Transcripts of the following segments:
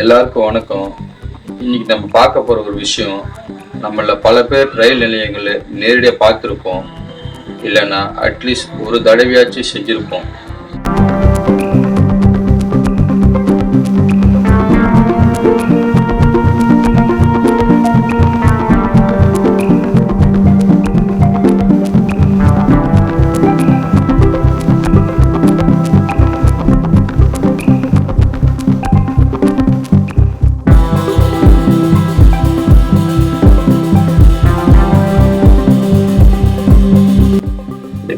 எல்லாருக்கும் வணக்கம். இன்னைக்கு நம்ம பார்க்க போற ஒரு விஷயம், நம்மள பல பேர் ரயில் நிலையங்களை நேரடியாக பார்த்துருப்போம், இல்லைன்னா அட்லீஸ்ட் ஒரு தடவையாச்சும் செஞ்சிருப்போம்.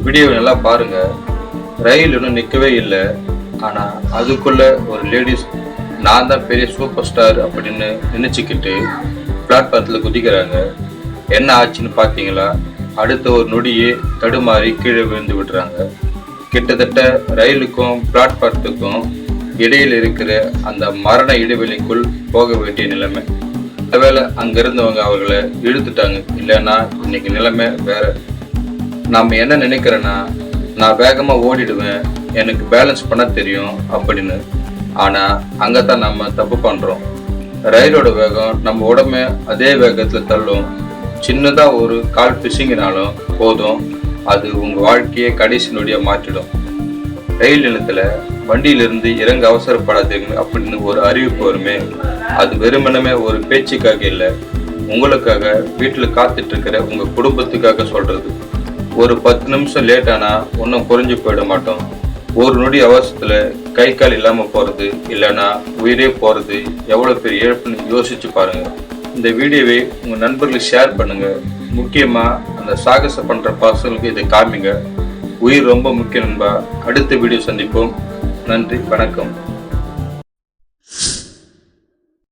வீடியோ நல்லா பாருங்க. ரயில் இன்னும் நிற்கவே இல்லை, ஆனால் அதுக்குள்ள ஒரு லேடிஸ் நான் தான் பெரிய சூப்பர் ஸ்டார் அப்படின்னு நினச்சிக்கிட்டு பிளாட்ஃபாரத்தில் குதிக்கிறாங்க. என்ன ஆச்சுன்னு பார்த்தீங்களா? அடுத்த ஒரு நொடியே தடுமாறி கீழே விழுந்து விடுறாங்க. கிட்டத்தட்ட ரயிலுக்கும் பிளாட்ஃபாரத்துக்கும் இடையில் இருக்கிற அந்த மரண இடைவெளிக்குள் போக வேண்டிய நிலைமை. ஒருவேளை அங்கிருந்தவங்க அவர்களை இழுத்துட்டாங்க, இல்லைன்னா இன்னைக்கு நிலைமை வேற. நாம் என்ன நினைக்கிறேன்னா, நான் வேகமாக ஓடிடுவேன், எனக்கு பேலன்ஸ் பண்ண தெரியும் அப்படின்னு. ஆனால் அங்கே தான் நம்ம தப்பு பண்ணுறோம். ரயிலோட வேகம் நம்ம உடம்பை அதே வேகத்தில் தள்ளும். சின்னதாக ஒரு கால் பிசிங்கினாலும் போதும், அது உங்கள் வாழ்க்கையை கடைசி நொடியாக மாற்றிடும். ரயில் நிலையத்தில் வண்டியிலிருந்து இறங்க அவசரப்படாதீங்க அப்படின்னு ஒரு அறிவிப்பு வருமே, அது வெறுமனமே ஒரு பேச்சுக்காக இல்லை, உங்களுக்காக, வீட்டில் காத்துட்டு இருக்கிற உங்கள் குடும்பத்துக்காக சொல்கிறது. ஒரு 10 நிமிஷம் லேட் ஆனால் ஒன்றும் குறைஞ்சி போயிட மாட்டோம். ஒரு நொடி அவசரத்தில் கை கால் இல்லாமல் போகிறது, இல்லைன்னா உயிரே போகிறது எவ்வளோ பெரிய இழப்புன்னு யோசிச்சு பாருங்கள். இந்த வீடியோவை உங்கள் நண்பர்களுக்கு ஷேர் பண்ணுங்கள். முக்கியமாக அந்த சாகசம் பண்ணுற பசங்களுக்கு இதை காமிங்க. உயிர் ரொம்ப முக்கியம் நண்பா. அடுத்த வீடியோ சந்திப்போம். நன்றி, வணக்கம்.